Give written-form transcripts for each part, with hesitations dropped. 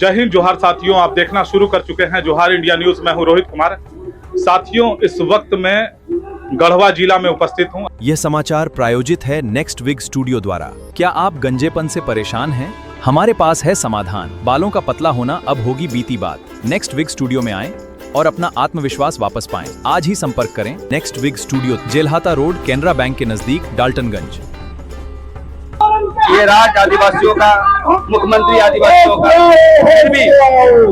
जय हिंद जोहार साथियों, आप देखना शुरू कर चुके हैं जोहार इंडिया न्यूज। मैं हूं रोहित कुमार। साथियों, इस वक्त मैं गढ़वा जिला में उपस्थित हूं। यह समाचार प्रायोजित है नेक्स्ट विग स्टूडियो द्वारा। क्या आप गंजेपन से परेशान हैं? हमारे पास है समाधान। बालों का पतला होना अब होगी बीती बात। नेक्स्ट विग स्टूडियो में आएं और अपना आत्मविश्वास वापस पाएं। आज ही संपर्क करें next wig studio, Jelhata road, Canara bank के नजदीक, डाल्टनगंज। ये राज आदिवासियों का, मुख्यमंत्री आदिवासियों का, फिर भी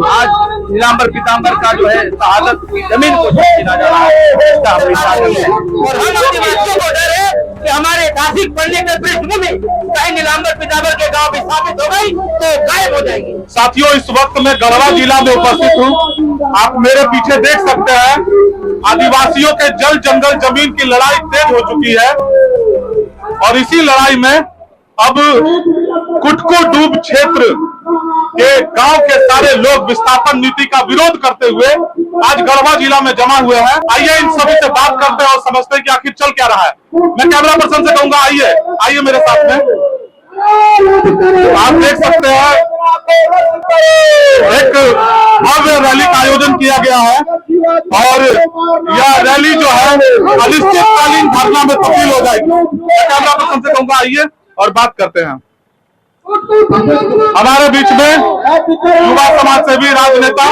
आज नीलांबर पीतांबर का जो है शहादत जमीन को छीना जा रहा है, इसका हम विश्वास है। और हम आदिवासियों को डर है कि हमारे नासिक पढ़ने के पृष्ठभूमि कहीं नीलांबर पीतांबर के गांव विस्थापित हो गई तो गायब हो जाएगी। साथियों, इस वक्त मैं गढ़वा जिला में उपस्थित हूँ। आप मेरे पीछे देख सकते हैं, आदिवासियों के जल जंगल जमीन की लड़ाई तेज हो चुकी है और इसी लड़ाई में अब कुटको डूब क्षेत्र के गांव के सारे लोग विस्थापन नीति का विरोध करते हुए आज गढ़वा जिला में जमा हुए हैं। आइए इन सभी से बात करते हैं और समझते हैं कि आखिर चल क्या रहा है। मैं कैमरा पर्सन से कहूंगा, आइए मेरे साथ में। आप देख सकते हैं, एक भव्य रैली का आयोजन किया गया है और यह रैली जो है अनिश्चितकालीन धरना में तब्दील हो जाएगी। मैं कैमरा पर्सन से कहूंगा, आइए और बात करते हैं। हमारे बीच में युवा समाज सेवी राजनेता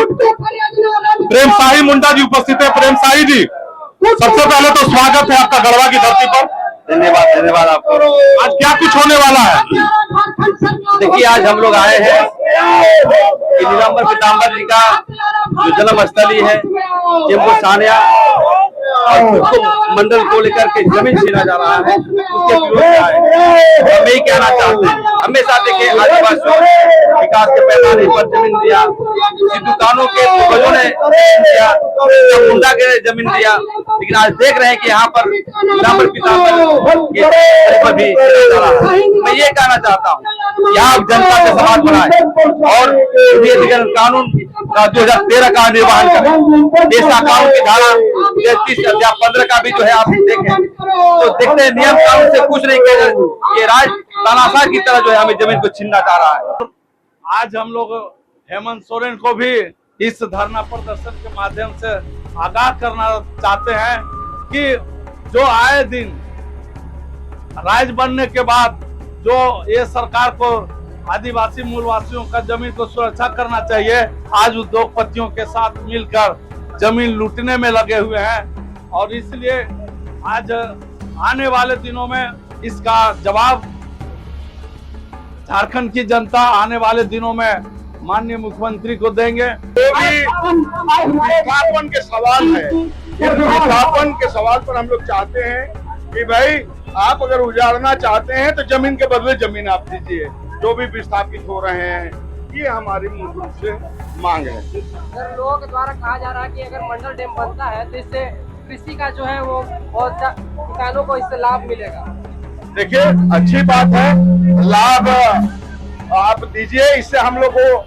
प्रेम साही मुंडा जी उपस्थित है। प्रेम साही जी, सबसे पहले तो स्वागत है आपका गढ़वा की धरती पर। धन्यवाद आपको। आज क्या कुछ होने वाला है? देखिए, आज हम लोग आए हैं कि नीलांबर पीतांबर जी का जो जन्म स्थली है जेम्बो सानिया और उसको मंडल को लेकर के जमीन छीना जा रहा है, उसके विरोध में आए। हम यही कहना चाहते हैं, हमेशा देखिए आदिवासियों ने विकास के पैमाने पर जमीन दिया, सिद्धू कानू के पूर्वजों ने दिया, मुंडा के जमीन दिया, लेकिन आज देख रहे हैं कि यहाँ पर नीलांबर पीतांबर के पर भी जा रहा है। मैं ये कहना चाहता हूँ, यहाँ जनता से समाज बनाए और कानून का 2013 का निर्वहन करें। देश का कानून की धारा 33 या 15 का भी जो है आप देखें तो देखते हैं नियम कानून से कुछ नहीं किया जाए। ये राज तानाशाह की तरह जो है हमें जमीन को छीनना चाह रहा है। आज हम लोग हेमंत सोरेन को भी इस धरना प्रदर्शन के माध्यम से आगाह करना चाहते हैं कि जो आए दिन राज्य बनने के बाद जो ये सरकार को आदिवासी मूलवासियों का जमीन को सुरक्षा करना चाहिए, आज उद्योगपतियों के साथ मिलकर जमीन लूटने में लगे हुए हैं और इसलिए आज आने वाले दिनों में इसका जवाब झारखंड की जनता आने वाले दिनों में माननीय मुख्यमंत्री को देंगे। विस्थापन के सवाल है, विस्थापन के सवाल पर हम लोग चाहते हैं कि भाई आप अगर उजाड़ना चाहते हैं तो जमीन के बदले जमीन आप दीजिए। जो भी विस्थापित हो रहे हैं, ये हमारी मूल रूप से मांग है। सर, लोगों के द्वारा कहा जा रहा है कि अगर मंडल डैम बनता है तो इससे कृषि का जो है वो बहुत किसानों को इससे लाभ मिलेगा। देखिए, अच्छी बात है, लाभ आप दीजिए, इससे हम लोग को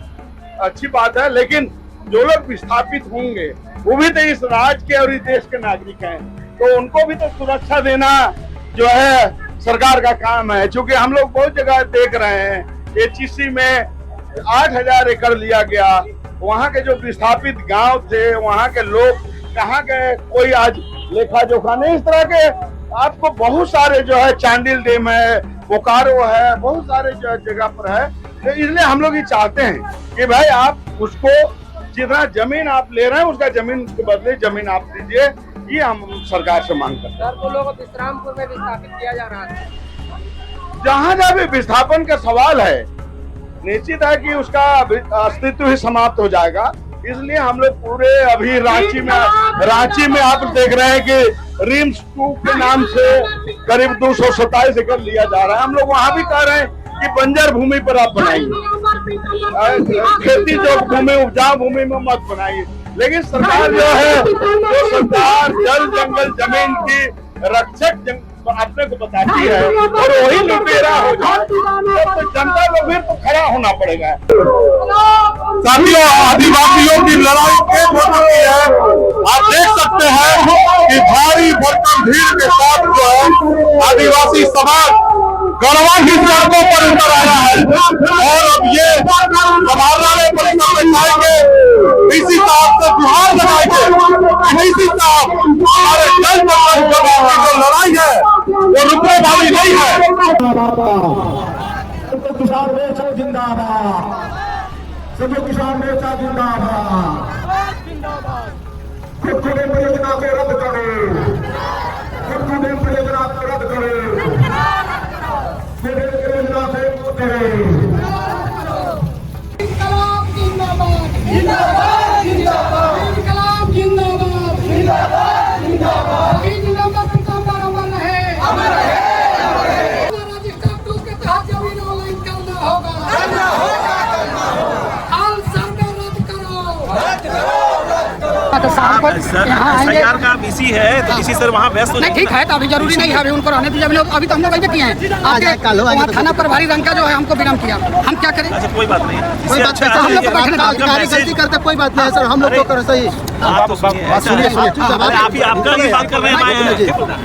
अच्छी बात है, लेकिन जो लोग विस्थापित होंगे वो भी तो इस राज्य के और इस देश के नागरिक हैं, तो उनको भी तो सुरक्षा देना जो है सरकार का काम है। क्योंकि हम लोग बहुत जगह देख रहे हैं, एचईसी में 8,000 एकड़ लिया गया, वहाँ के जो विस्थापित गांव थे, वहाँ के लोग कहाँ गए, कोई आज लेखा जोखा नहीं। इस तरह के आपको बहुत सारे जो है, चांडिल डैम है, बोकारो है, बहुत सारे जो है जगह पर है। तो इसलिए हम लोग ये चाहते हैं कि भाई आप उसको जितना जमीन आप ले रहे हैं उसका जमीन के बदले जमीन आप दीजिए। ये हम सरकार से मांग करते हैं। सर, तो लोग विश्रामपुर में विस्थापित किया जा रहा है। जहाँ जहाँ भी विस्थापन का सवाल है, निश्चित है कि उसका अस्तित्व ही समाप्त हो जाएगा। इसलिए हम लोग पूरे अभी रांची में आप देख रहे हैं कि रिम्स 2 के नाम से करीब 227 एकड़ लिया जा रहा है। हम लोग वहाँ भी कह रहे हैं कि बंजर भूमि पर आप बनाइए, खेती जो भूमि उपजाऊ भूमि में मत बनाइए। लेकिन सरकार जो है, जो सरकार जल जंगल जमीन की रक्षक अपने को बताती है और वही लुटेरा हो जाए तो जनता को फिर तो खड़ा होना पड़ेगा। साथियों, आदिवासियों की लड़ाई तेज हो चुकी है। आप देख सकते हैं कि भारी भरकम भीड़ के साथ जो है आदिवासी समाज गढ़वा की सड़कों पर उतर आया है और अब ये समाहरणालय परिसर डीसी साहब से गुहार लगाएंगे। डीसी साहब, हमारे जल जंगल जमीन की जो लड़ाई है वो रुकने वाली नहीं है। किसान मोर्चा जिंदाबाद, सभी किसान मोर्चा जिंदाबाद। खुद को डैम योजना को रद्द करें, खुद को डैम योजना को रद्द करें, योजना से मुक्त करें। इनकलाब जिंदाबाद, जिंदाबाद, जिंदाबाद, इनकलाब जिंदाबाद, जिंदाबाद, जिंदाबाद। इन नंबर पिताम्बर अमर रहे, अमर रहे, अमर रहे। रजिस्टर 2 के तहत जमीन ऑनलाइन करना होगा, करना होगा, करना होगा। हाल सर्वे रद्द करो, रद्द करो, रद्द करो। सर SIR का BC है तो BC सर वहाँ व्यस्त हो नहीं, ठीक है, तो अभी जरूरी नहीं है, अभी उनको रहने दीजिए। अभी तो हम लोग वैसे किए हैं, आज थाना प्रभारी रंग का जो है हमको विराम किया, हम क्या करें? अच्छा कोई बात नहीं, कोई बात नहीं, हम लोग को बैठने दो। अधिकारी गलती करते कोई बात नहीं है सर, हम लोग को करो सही। आप तो सुनिए, आप ही आपका भी बात कर रहे हैं।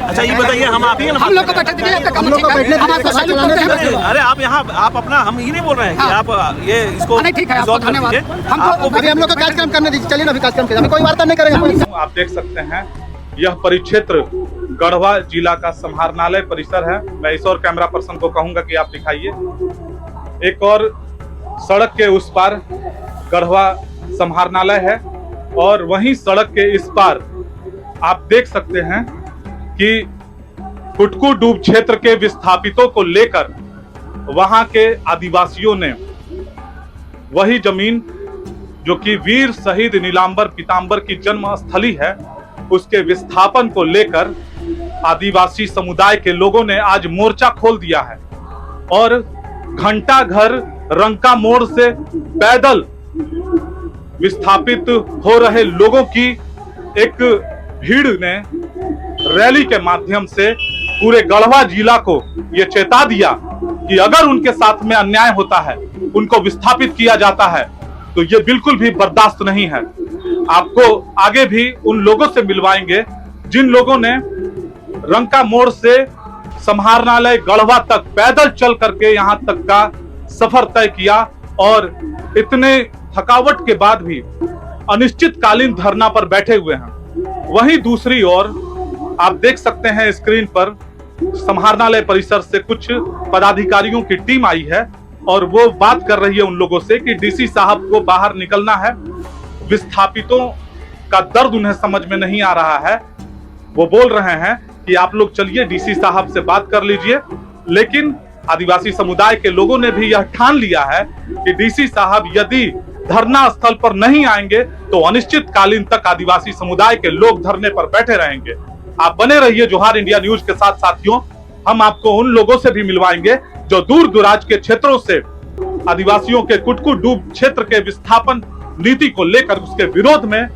अच्छा ये बताइए, हम आप ही हम लोग को बैठने दीजिए, हम आपको सैल्यूट करते हैं। अरे आप यहाँ आप अपना, हम ये नहीं बोल रहे हैं कि आप ये इसको नहीं, ठीक है, आपको धन्यवाद। अभी हम लोग का कार्यक्रम करने दीजिए, चलिए ना अभी कार्यक्रम करें, कोई वार्ता नहीं करेंगे। आप देख सकते हैं यह परिक्षेत्र गढ़वा जिला का समाहरणालय परिसर है। मैं इस और कैमरा पर्सन को कहूंगा कि आप दिखाइए। एक और सड़क के उस पार गढ़वा समाहरणालय है और वहीं सड़क के इस पार आप देख सकते हैं कि कुटकू डूब क्षेत्र के विस्थापितों को लेकर वहां के आदिवासियों ने वही जमीन जो कि वीर शहीद नीलांबर पीताम्बर की जन्म स्थली है, उसके विस्थापन को लेकर आदिवासी समुदाय के लोगों ने आज मोर्चा खोल दिया है और घंटा घर रंका मोड़ से पैदल विस्थापित हो रहे लोगों की एक भीड़ ने रैली के माध्यम से पूरे गढ़वा जिला को यह चेता दिया कि अगर उनके साथ में अन्याय होता है, उनको विस्थापित किया जाता है, तो ये बिल्कुल भी बर्दाश्त नहीं है। आपको आगे भी उन लोगों से मिलवाएंगे जिन लोगों ने रंका मोड़ से समाहरणालय गढ़वा तक पैदल चल करके यहां तक का सफर तय किया और इतने थकावट के बाद भी अनिश्चितकालीन धरना पर बैठे हुए हैं। वहीं दूसरी ओर आप देख सकते हैं स्क्रीन पर समाहरणालय परिसर से कुछ पदाधिकारियों की टीम आई है और वो बात कर रही है उन लोगों से कि डीसी साहब को बाहर निकलना है, विस्थापितों का दर्द उन्हें समझ में नहीं आ रहा है। वो बोल रहे हैं कि आप लोग चलिए डीसी साहब से बात कर लीजिए, लेकिन आदिवासी समुदाय के लोगों ने भी यह ठान लिया है कि डीसी साहब यदि धरना स्थल पर नहीं आएंगे तो अनिश्चितकालीन तक आदिवासी समुदाय के लोग धरने पर बैठे रहेंगे। आप बने रहिए जोहार इंडिया न्यूज के साथ साथियों, हम आपको उन लोगों से भी मिलवाएंगे जो दूर दुराज के क्षेत्रों से आदिवासियों के कुटकू डूब क्षेत्र के विस्थापन नीति को लेकर उसके विरोध में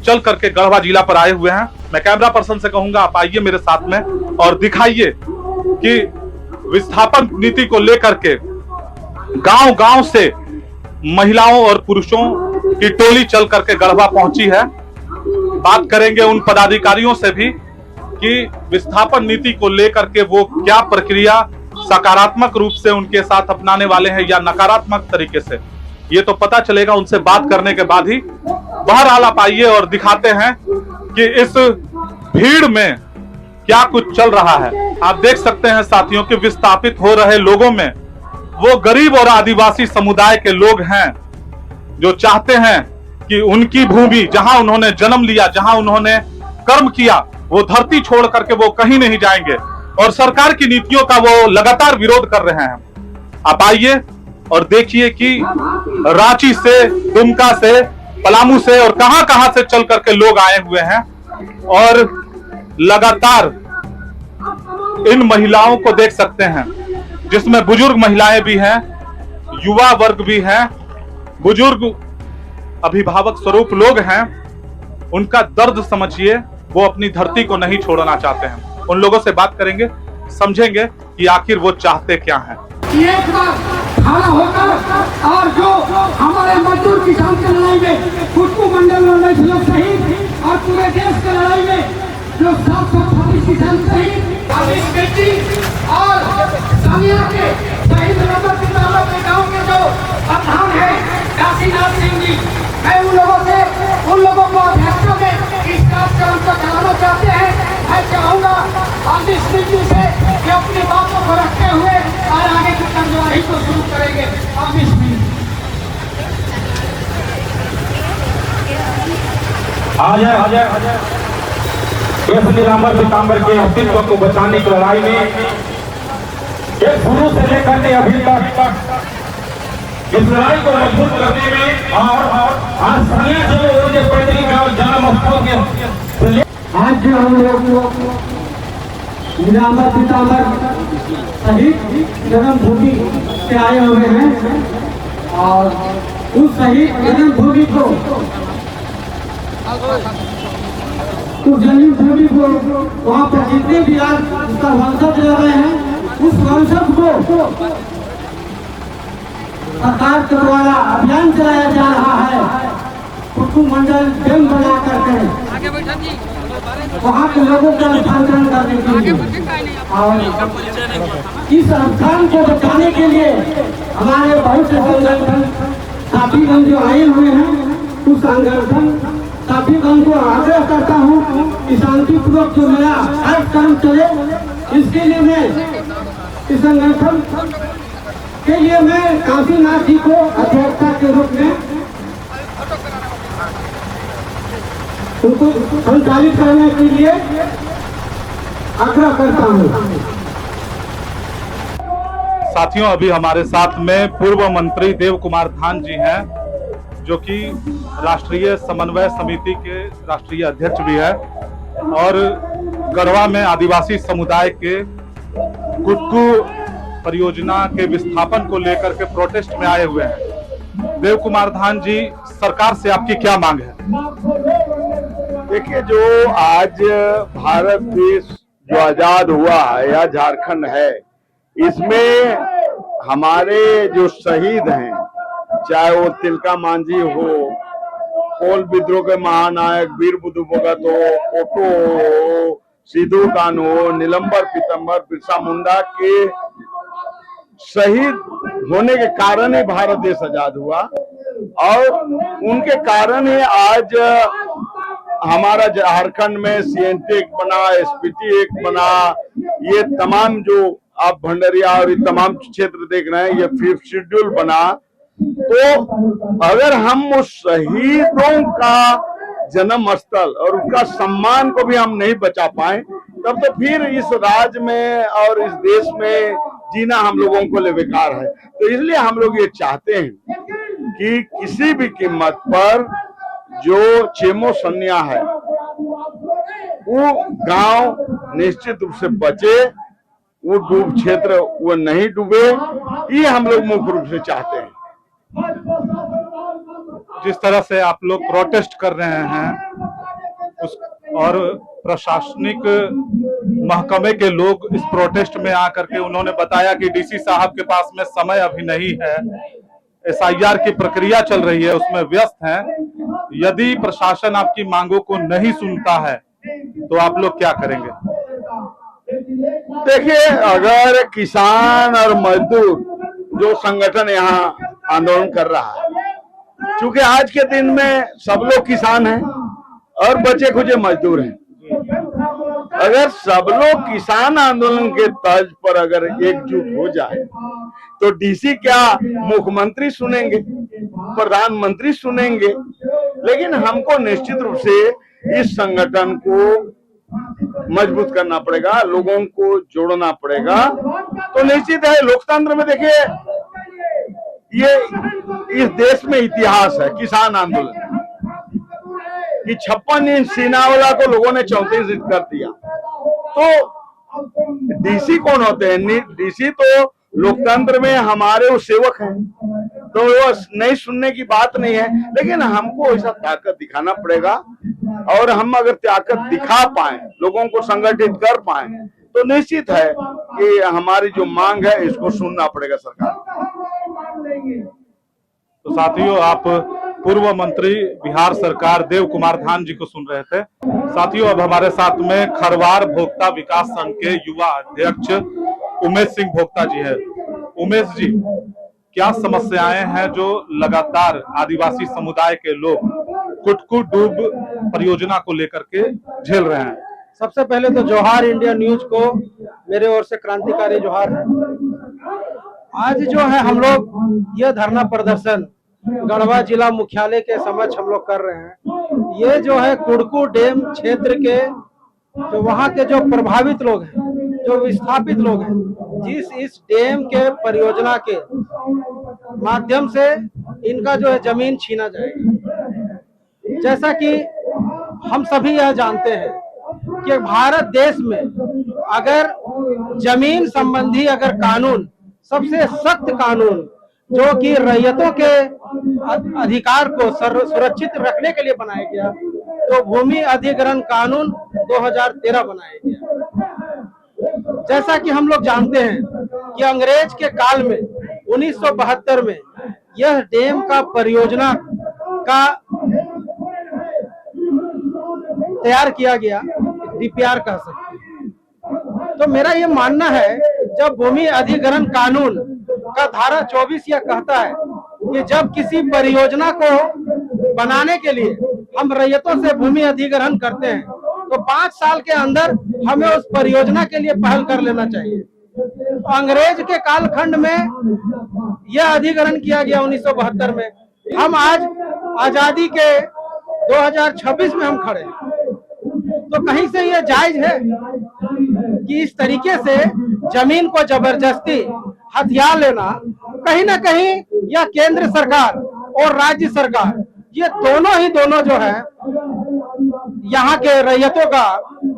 चल करके गढ़वा जिला पर आए हुए हैं। मैं कैमरा पर्सन से कहूंगा आप आइए मेरे साथ में और दिखाइए कि विस्थापन नीति को लेकर के गांव-गांव से महिलाओं और पुरुषों की टोली चल करके गढ़वा पहुंची है। बात करेंगे उन पदाधिकारियों से भी कि विस्थापन नीति को लेकर के वो क्या प्रक्रिया सकारात्मक रूप से उनके साथ अपनाने वाले हैं या नकारात्मक तरीके से, ये तो पता चलेगा उनसे बात करने के बाद ही। बहरहाल आप आइए और दिखाते हैं कि इस भीड़ में क्या कुछ चल रहा है। आप देख सकते हैं साथियों कि विस्थापित हो रहे लोगों में वो गरीब और आदिवासी समुदाय के लोग हैं जो चाहते हैं कि उनकी भूमि जहां उन्होंने जन्म लिया, जहां उन्होंने कर्म किया, वो धरती छोड़ करके वो कहीं नहीं जाएंगे और सरकार की नीतियों का वो लगातार विरोध कर रहे हैं। आप आइए और देखिए कि रांची से, दुमका से, पलामू से और कहां से चल करके लोग आए हुए हैं और लगातार इन महिलाओं को देख सकते हैं जिसमें बुजुर्ग महिलाएं भी हैं, युवा वर्ग भी हैं, बुजुर्ग अभिभावक स्वरूप लोग हैं। उनका दर्द समझिए, वो अपनी धरती को नहीं छोड़ना चाहते हैं। उन लोगों से बात करेंगे, समझेंगे कि आखिर वो चाहते क्या हैं। एक बार खड़ा होकर और जो हमारे मजदूर किसान की लड़ाई में कुटकू मंडल लड़ाई से लोग शहीद और पूरे देश की लड़ाई में जो 726 किसान शहीद बेटी और सानिया के शहीद नंबर के गाँव के जो प्रधान है काशीनाथ सिंह जी, मैं उन लोगों वहीं पर शुरू करेंगे। अब इस इस नीलांबर पीतांबर के अस्तित्व को बचाने की लड़ाई में ये शुरू से लेकर के अभी तक इस लड़ाई को मजबूत करने में और आज स्थानीय जो पैतृक और जन्मस्थल के आज जो हम लोग नीलांबर पीतांबर शहीद जन्मभूमि से आए हुए हैं और उस शहीद जन्मभूमि को वहाँ पर जितने भी आज उसका वंशज रह रहे हैं, उस वंशज को सरकार के द्वारा अभियान चलाया जा रहा है। कुटुंब मंडल डैम बना करके वहाँ के लोगों का रूपांतरण करने के लिए और इस अभियान को बचाने के लिए हमारे बहुत से संगठन साथीगण जो आए हुए हैं, उस संगठन साथीगण को आग्रह करता हूँ कि शांतिपूर्वक जो मेरा कार्यक्रम चले, इसके लिए मैं इस संगठन के लिए मैं काशीनाथ जी को अध्यक्षता के रूप में उनको संचालित करने के लिए आग्रह करता हूँ। साथियों, अभी हमारे साथ में पूर्व मंत्री देव कुमार धान जी हैं, जो कि राष्ट्रीय समन्वय समिति के राष्ट्रीय अध्यक्ष भी है और गढ़वा में आदिवासी समुदाय के कुटकू परियोजना के विस्थापन को लेकर के प्रोटेस्ट में आए हुए हैं। देव कुमार धान जी, सरकार से आपकी क्या मांग है? देखिए, जो आज भारत देश जो आजाद हुआ है या झारखंड है, इसमें हमारे जो शहीद हैं, चाहे वो तिलका मांझी हो, कोल विद्रोह के महानायक वीर बुद्धू भगत हो, कोटो हो, सिद्धू कान्हू हो, नीलंबर पीतांबर, बिरसा मुंडा के शहीद होने के कारण ही भारत देश आजाद हुआ और उनके कारण ही आज हमारा झारखंड में सीएनटी एक्ट बना, एसपीटी एक्ट बना, ये तमाम जो आप भंडरिया और ये तमाम क्षेत्र देख रहे हैं, ये 5th शेड्यूल बना। तो अगर हम उस शहीदों का जन्म स्थल और उसका सम्मान को भी हम नहीं बचा पाए, तब तो फिर इस राज्य में और इस देश में जीना हम लोगों को लिए बेकार है। तो इसलिए हम लोग ये चाहते हैं कि किसी भी कीमत पर जो चेमो सन्या है वो गांव निश्चित रूप से बचे, वो डूब क्षेत्र वो नहीं डूबे, ये हम लोग मुख्य रूप से चाहते हैं। जिस तरह से आप लोग प्रोटेस्ट कर रहे हैं उस और प्रशासनिक महकमे के लोग इस प्रोटेस्ट में आकर के उन्होंने बताया कि डीसी साहब के पास में समय अभी नहीं है, एसआईआर की प्रक्रिया चल रही है, उसमें व्यस्त हैं। यदि प्रशासन आपकी मांगों को नहीं सुनता है तो आप लोग क्या करेंगे? देखिए, अगर किसान और मजदूर जो संगठन यहाँ आंदोलन कर रहा है, चूंकि आज के दिन में सब लोग किसान हैं और बचे खुचे मजदूर हैं, अगर सब लोग किसान आंदोलन के तर्ज पर अगर एकजुट हो जाए तो डीसी क्या मुख्यमंत्री सुनेंगे, प्रधानमंत्री सुनेंगे, लेकिन हमको निश्चित रूप से इस संगठन को मजबूत करना पड़ेगा, लोगों को जोड़ना पड़ेगा। तो निश्चित है, लोकतंत्र में देखिए ये इस देश में इतिहास है किसान आंदोलन कि 56 इंच सीनावाला को लोगों ने 34 इंच कर दिया। तो डीसी कौन होते हैं? डीसी तो लोकतंत्र में हमारे वो सेवक हैं, तो वो नहीं सुनने की बात नहीं है, लेकिन हमको ऐसा ताकत दिखाना पड़ेगा और हम अगर ताकत दिखा पाए, लोगों को संगठित कर पाए, तो निश्चित है कि हमारी जो मांग है इसको सुनना पड़ेगा सरकार। तो साथियों, आप पूर्व मंत्री बिहार सरकार देव कुमार धान जी को सुन रहे थे। साथियों, अब हमारे साथ में खरवार भोक्ता विकास संघ के युवा अध्यक्ष उमेश सिंह भोक्ता जी है। उमेश जी, क्या समस्याएं हैं जो लगातार आदिवासी समुदाय के लोग कुटकू डूब परियोजना को लेकर के झेल रहे हैं? सबसे पहले तो जोहार इंडिया न्यूज को मेरे ओर से क्रांतिकारी जोहार है। आज जो है हम लोग यह धरना प्रदर्शन गढ़वा जिला मुख्यालय के समक्ष हम लोग कर रहे हैं। ये जो है कुड़कू डैम क्षेत्र के जो वहाँ के जो प्रभावित लोग हैं, जो विस्थापित लोग हैं, जिस इस डैम के परियोजना के माध्यम से इनका जो है जमीन छीना जाएगा। जैसा कि हम सभी यह जानते हैं कि भारत देश में अगर जमीन संबंधी अगर कानून, सबसे सख्त कानून जो कि रैयतों के अधिकार को सुरक्षित रखने के लिए बनाया गया, तो भूमि अधिग्रहण कानून 2013 बनाया गया। जैसा कि हम लोग जानते हैं कि अंग्रेज के काल में 1972 में यह डैम का परियोजना का तैयार किया गया, डीपीआर कह सकते हैं। तो मेरा ये मानना है, जब भूमि अधिग्रहण कानून का धारा 24 यह कहता है कि जब किसी परियोजना को बनाने के लिए हम रैयतों से भूमि अधिग्रहण करते हैं, तो 5 साल के अंदर हमें उस परियोजना के लिए पहल कर लेना चाहिए। अंग्रेज के कालखंड में यह अधिग्रहण किया गया 1972 में। हम आज आजादी के 2026 में हम खड़े हैं, तो कहीं से यह जायज है कि इस तरीके से जमीन को जबरदस्ती हथियार लेना? कहीं ना कहीं यह केंद्र सरकार और राज्य सरकार, ये दोनों जो है यहाँ के रैयतों का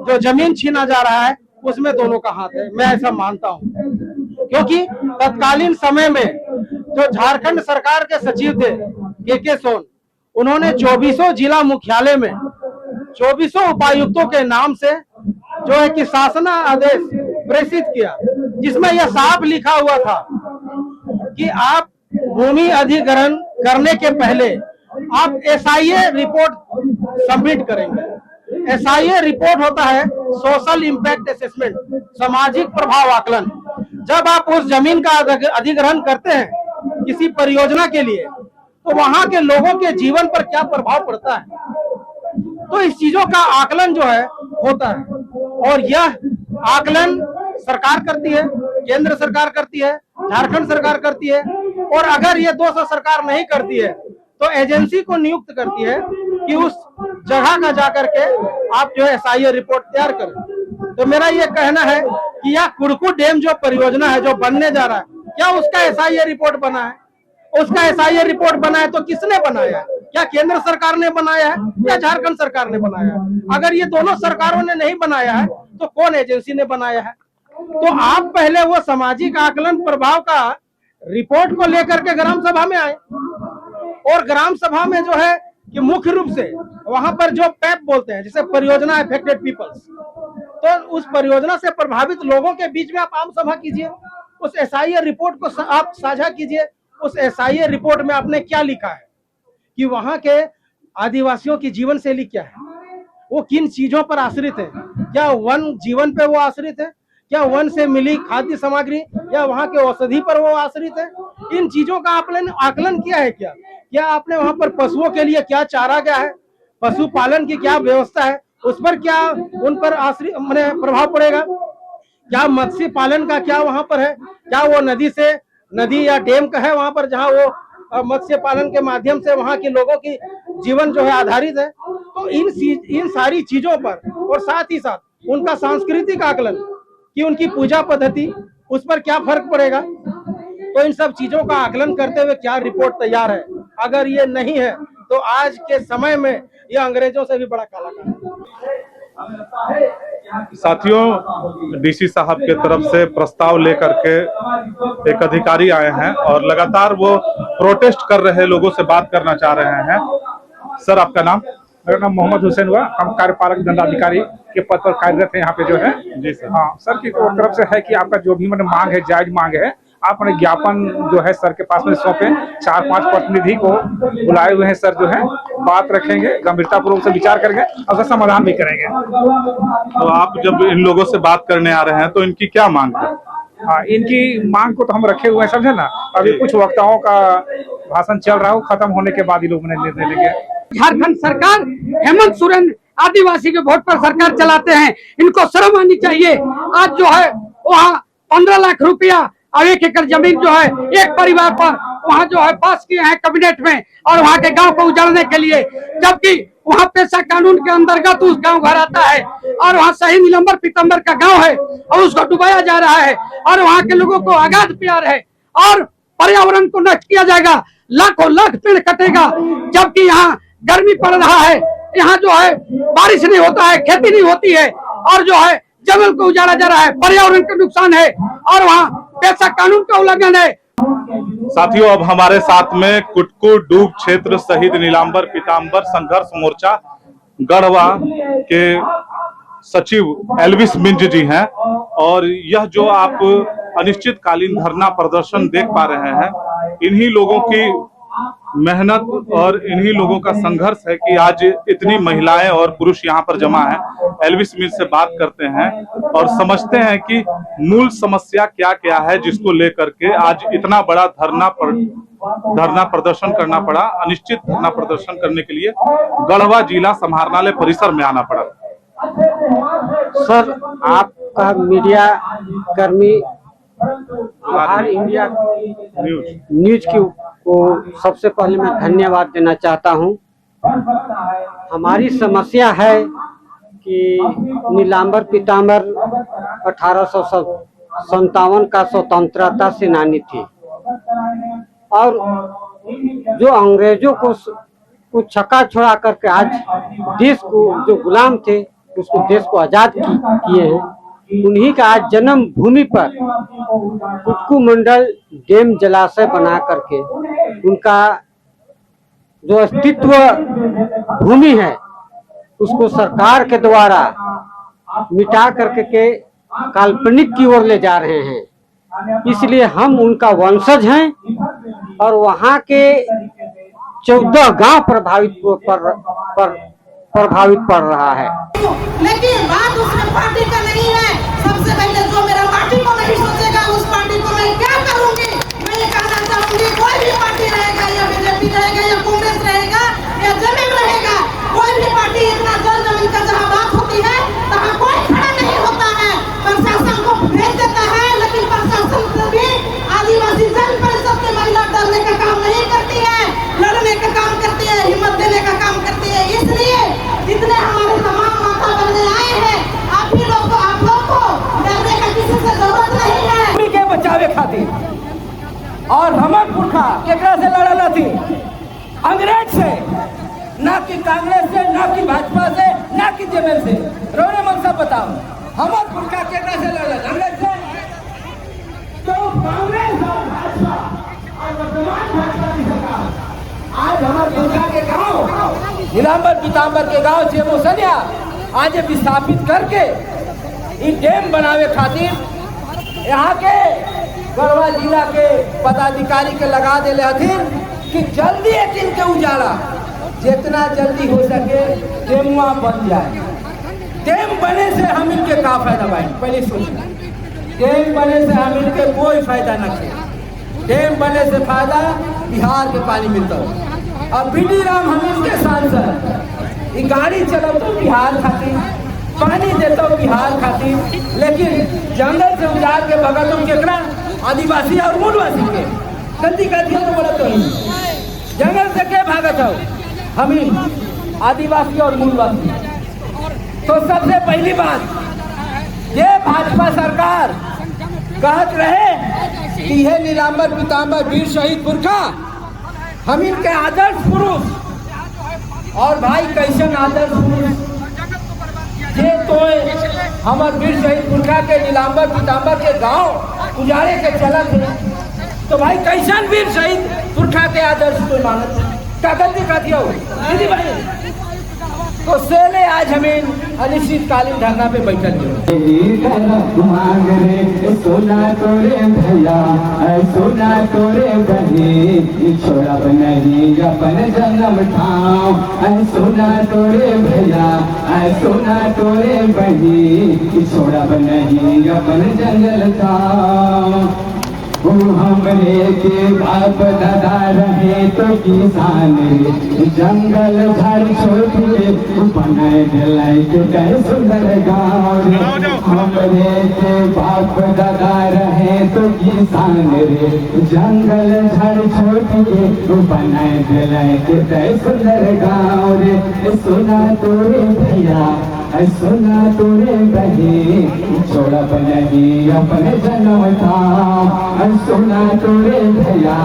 जो जमीन छीना जा रहा है, उसमें दोनों का हाथ है। मैं ऐसा मानता हूँ, क्योंकि तत्कालीन समय में जो झारखंड सरकार के सचिव थे के सोन, उन्होंने 24 जिला मुख्यालय में 24 उपायुक्तों के नाम से जो है कि शासन आदेश प्रेषित किया, जिसमें यह साफ लिखा हुआ था कि आप भूमि अधिग्रहण करने के पहले आप SIA रिपोर्ट सबमिट करेंगे। SIA रिपोर्ट होता है सोशल इम्पैक्ट असेसमेंट, सामाजिक प्रभाव आकलन। जब आप उस जमीन का अधिग्रहण करते हैं किसी परियोजना के लिए, तो वहां के लोगों के जीवन पर क्या प्रभाव पड़ता है, तो इस चीजों का आकलन जो है होता है। और यह आकलन सरकार करती है, केंद्र सरकार करती है, झारखंड सरकार करती है, और अगर ये 200 सरकार नहीं करती है तो एजेंसी को नियुक्त करती है कि उस जगह का जाकर के आप जो है SIA रिपोर्ट तैयार करें। तो मेरा ये कहना है कि यह कुड़कू डैम जो परियोजना है, जो बनने जा रहा है, क्या उसका SIA रिपोर्ट बना है? उसका SIA रिपोर्ट बना है तो किसने बनाया है? क्या केंद्र सरकार ने बनाया है या झारखंड सरकार ने बनाया है? अगर ये दोनों सरकारों ने नहीं बनाया है तो कौन एजेंसी ने बनाया है? तो आप पहले वो सामाजिक आकलन प्रभाव का रिपोर्ट को लेकर के ग्राम सभा में आए, और ग्राम सभा में जो है कि मुख्य रूप से वहां पर जो पैप बोलते हैं, जिसे परियोजना अफेक्टेड पीपल्स, तो उस परियोजना से प्रभावित लोगों के बीच में आप आम सभा कीजिए, उस SIA रिपोर्ट को आप साझा कीजिए। उस SIA रिपोर्ट में आपने क्या लिखा है कि वहां के आदिवासियों की जीवन शैली क्या है, वो किन चीजों पर आश्रित है? क्या वन जीवन पे वो आश्रित है? क्या वन से मिली खाद्य सामग्री या वहाँ के औषधि पर वो आश्रित है? इन चीजों का आकलन किया है क्या? क्या आपने वहाँ पर पशुओं के लिए क्या चारा गया है, पशुपालन की क्या व्यवस्था है, उस पर क्या उन पर आश्रित प्रभाव पड़ेगा? क्या मत्स्य पालन का क्या वहाँ पर है? क्या वो नदी या डैम का है वहाँ पर, जहाँ वो मत्स्य पालन के माध्यम से वहाँ के लोगों की जीवन जो है आधारित है? तो इन सारी चीजों पर, और साथ ही साथ उनका सांस्कृतिक आकलन कि उनकी पूजा पद्धति, उस पर क्या फर्क पड़ेगा? तो इन सब चीजों का आकलन करते हुए क्या रिपोर्ट तैयार है? अगर ये नहीं है तो आज के समय में यह अंग्रेजों से भी बड़ा काला काम है। साथियों, DC साहब के तरफ से प्रस्ताव लेकर के एक अधिकारी आए हैं और लगातार वो प्रोटेस्ट कर रहे लोगों से बात करना चाह रहे हैं। सर, आपका नाम? मेरा नाम मोहम्मद हुसैन हुआ। हम कार्यपालक दंडाधिकारी के पद पर कार्यरत है यहाँ पे जो है। जी सर। हाँ सर की तरफ से है कि आपका जो भी मांग है, जायज मांग है, आप अपने ज्ञापन जो है सर के पास में सौंपे। 4-5 प्रतिनिधि को बुलाए हुए हैं सर, जो है बात रखेंगे, गंभीरतापूर्वक से विचार करेंगे और समाधान भी करेंगे। तो आप जब इन लोगों से बात करने आ रहे हैं तो इनकी क्या मांग है? हाँ, इनकी मांग को तो हम रखे हुए हैं, समझे ना। अभी कुछ वक्ताओं का भाषण चल रहा हो, खत्म होने के बाद ही लोग निर्णय लेंगे। झारखंड सरकार हेमंत सोरेन आदिवासी के वोट पर सरकार चलाते हैं, इनको शर्म आनी चाहिए। आज जो है वहाँ 15 लाख रुपया और 1 एकड़ जमीन जो है एक परिवार पर वहाँ जो है पास किए हैं कैबिनेट में, और वहाँ के गांव को उजाड़ने के लिए, जबकि वहाँ पेशा कानून के अंतर्गत उस गांव घर आता है और वहाँ शहीद नीलंबर पीतम्बर का गांव है और उसको डुबाया जा रहा है, और वहाँ के लोगों को अगाध प्यार है और पर्यावरण को नष्ट किया जाएगा, लाखों लाख पेड़ कटेगा, जबकि यहाँ गर्मी पड़ रहा है, यहाँ जो है बारिश नहीं होता है, खेती नहीं होती है, और जो है जंगल को उजाड़ा जा रहा है, पर्यावरण का नुकसान है, और वहाँ पेशा कानून का उल्लंघन है। साथियों, अब हमारे साथ में कुटकू डूब क्षेत्र शहीद नीलांबर पीताम्बर संघर्ष मोर्चा गढ़वा के सचिव एल्विस मिंज जी हैं, और यह जो आप अनिश्चितकालीन धरना प्रदर्शन देख पा रहे हैं, इन्हीं लोगों की मेहनत और इन्हीं लोगों का संघर्ष है कि आज इतनी महिलाएं और पुरुष यहाँ पर जमा हैं। एल्विस मिंज से बात करते हैं और समझते हैं कि मूल समस्या क्या क्या है जिसको लेकर के आज इतना बड़ा धरना प्रदर्शन करना पड़ा, अनिश्चित धरना प्रदर्शन करने के लिए गढ़वा जिला समाहरणालय परिसर में आना पड़ा। सर, आपका मीडिया कर्मी बिहार इंडिया न्यूज को सबसे पहले मैं धन्यवाद देना चाहता हूं। हमारी समस्या है कि नीलांबर पीताम्बर 1857 का स्वतंत्रता सेनानी थी, और जो अंग्रेजों को छक्का छोड़ा करके आज देश को, जो गुलाम थे उसको देश को आजाद किए हैं, उन्हीं का आज जन्म भूमि पर कुटकू मंडल डैम जलाशय बना करके उनका जो अस्तित्व भूमि है उसको सरकार के द्वारा मिटा करके के काल्पनिक की ओर ले जा रहे हैं। इसलिए हम उनका वंशज हैं और वहाँ के 14 गांव प्रभावित पड़ रहा है। लेकिन बात उसमें पार्टी का नहीं है। सबसे पहले जो मेरा पार्टी को नहीं सोचेगा उस पार्टी को मैं क्या करूंगी। मैं ये कहना चाहूंगी, कोई भी पार्टी रहेगा, या बीजेपी रहेगा, या कांग्रेस रहेगा, या जमीन रहेगा, कोई भी पार्टी इतना जल जमीन का जहाँ बात होती है तहाँ कोई खड़ा नहीं होता है। प्रशासन को भेज देता है, लेकिन प्रशासन को भी आदिवासी जन परिषद के महिला डरने का काम नहीं करती है, लड़ने का काम करती है, हिम्मत देने का काम करती है। इसलिए जितने हमारे तमाम माता बहने आए हैं, आप लोग को डरने का किसी से जरूरत नहीं है। के बचावे खातिर और हमर पुरखा केकरा से लड़ल थी? अंग्रेज से, ना कि कांग्रेस से, ना कि भाजपा से, ना कि जेएमएम से। रोने मन सब बताओ, हमर पुरखा केकरा से लड़ल? अंग्रेज से। तो कांग्रेस और भाजपा और वर्तमान भाजपा की सरकार आज हमारे पुरखा के गांव नीलांबर पीताम्बर के गांव चेमोसनिया आज विस्थापित करके इन डैम बनावे खातिर यहाँ के गढ़वा जिला के पदाधिकारी के लगा दे हथिन कि जल्दी एक दिन के उजाला, जितना जल्दी हो सके डैमुआ बन जाए। डैम बने से हम इनके का फायदा भाई? पहले सोचिए, डैम बने से हम इनके कोई फायदा न थे। डैम बने से फायदा बिहार के पानी मिलता हो। अब बीडी राम हम इनके सांसद, गाड़ी चलाओ बिहार खातिर, पानी देता हूँ बिहार खातिर, लेकिन जंगल से उजाड़ के भगत हूँ केकरा? आदिवासी और मूलवासी के। गलती कर दिया तो बोला तो ही जंगल से के भागत हो? हम ही आदिवासी और मूलवासी। तो सबसे पहली बात, ये भाजपा सरकार कहत रहे कि यह नीलांबर पीताम्बर वीर शहीद पुरखा हम इनके आदर्श पुरुष, और भाई कैसन आदर्श पुरुष ये तो हमारे वीर शहीद पुरखा के नीलांबर पीताम्बर के गांव उजाड़े के चलत है। तो भाई कैसन वीर शहीद पुरखा के आदर्श को मानत का गलती कर दिया दीदी भाई? तो सेले आज हमें अनिश्चितकालीन धरना पे बैठल सोना तोरे भैया, सोना तोरे बहनी, छोड़ा नहीं अपन जन्म ठाव। सोना तोरे भैया, सोना तोरे बहनी, छोड़ा नहीं अपन जंगल ठाव। वो हमरे के बाप दादा रहे तो किसान रे, जंगल झाड़ छोड़ के बनाए दिलाई के कई सुंदर गाँव रे। हमरे के बाप दादा रहे तो किसान रे, जंगल झाड़ छोड़ के बनाए दिलाई के कई सुंदर गाँव रे। सुना तोरे भैया सुना तोरे बही, छोड़ब नहीं अपने जन्म धाम। सुना तोरे भैया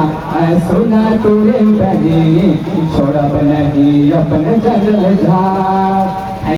सुना तोरे बही, छोड़ब नहीं अपने जन्म धाम।